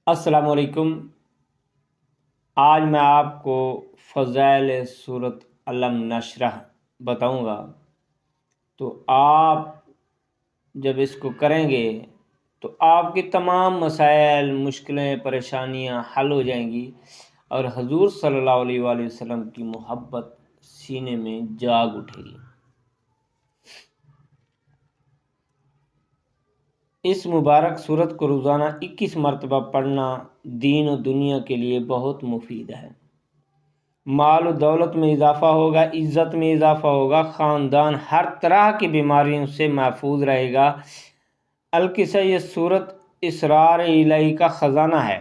السلام علیکم۔ آج میں آپ کو فضائل سورت علم نشرح بتاؤں گا، تو آپ جب اس کو کریں گے تو آپ کی تمام مسائل، مشکلیں، پریشانیاں حل ہو جائیں گی اور حضور صلی اللہ علیہ وآلہ وسلم کی محبت سینے میں جاگ اٹھے گی۔ اس مبارک سورت کو روزانہ 21 مرتبہ پڑھنا دین و دنیا کے لیے بہت مفید ہے۔ مال و دولت میں اضافہ ہوگا، عزت میں اضافہ ہوگا، خاندان ہر طرح کی بیماریوں سے محفوظ رہے گا۔ القصہ یہ سورت اسرار الہی کا خزانہ ہے۔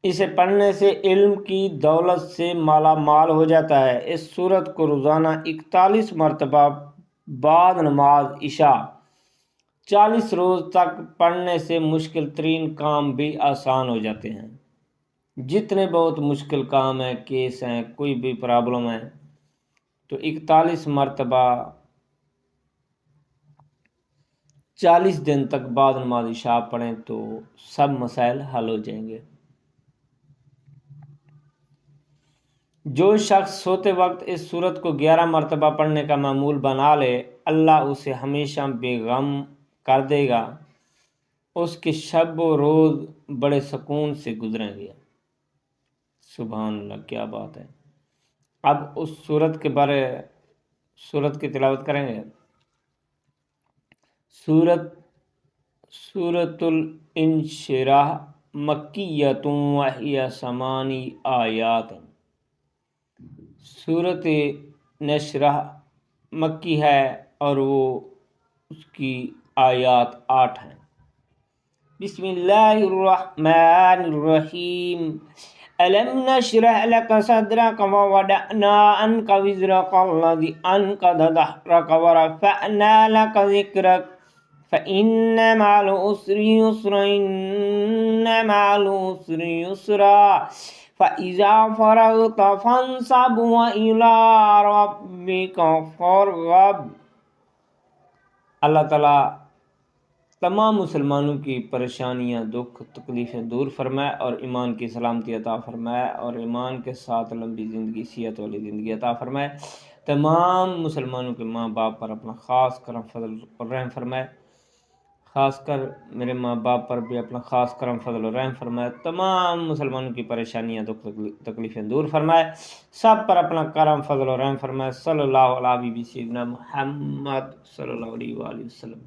اسے پڑھنے سے علم کی دولت سے مالا مال ہو جاتا ہے۔ اس سورت کو روزانہ 41 مرتبہ بعد نماز عشاء 40 روز تک پڑھنے سے مشکل ترین کام بھی آسان ہو جاتے ہیں۔ جتنے بہت مشکل کام ہیں، کیس ہیں، کوئی بھی پرابلم ہے، تو 41 مرتبہ 40 دن تک بعد نماز عشاء پڑھیں تو سب مسائل حل ہو جائیں گے۔ جو شخص سوتے وقت اس سورت کو 11 مرتبہ پڑھنے کا معمول بنا لے، اللہ اسے ہمیشہ بے غم کر دے گا۔ اس کے شب و روز بڑے سکون سے گزریں گے۔ سبحان اللہ، کیا بات ہے۔ اب اس سورت کی تلاوت کریں گے۔ سورت الانشراح مکیۃ وہی 8 آیات۔ سورت نشرح مکی ہے اور وہ اس کی آیات 8 ہیں۔ بسم اللہ الرحمن الرحیم۔ ألم نشرح لك صدرك ووضعنا عنك وزرك الذي أنقض ظهرك ورفعنا لك ذكرك فإن مع العسر يسرا إن مع العسر يسرا فإذا فرغت فانصب وإلى ربك فارغب۔ اللہ تعالیٰ تمام مسلمانوں کی پریشانیاں، دکھ، تکلیفیں دور فرمائے اور ایمان کی سلامتی عطا فرمائے اور ایمان کے ساتھ لمبی زندگی، صحت والی زندگی عطا فرمائے۔ تمام مسلمانوں کے ماں باپ پر اپنا خاص کرم فضل اور رحم فرمائے۔ خاص کر میرے ماں باپ پر بھی اپنا خاص کرم فضل اور رحم فرمائے۔ تمام مسلمانوں کی پریشانیاں، دکھ، تکلیفیں دور فرمائے۔ سب پر اپنا کرم فضل اور رحم فرمائے۔ صلی اللہ علیہ سیدنا محمد صلی اللہ علیہ وآلہ وسلم۔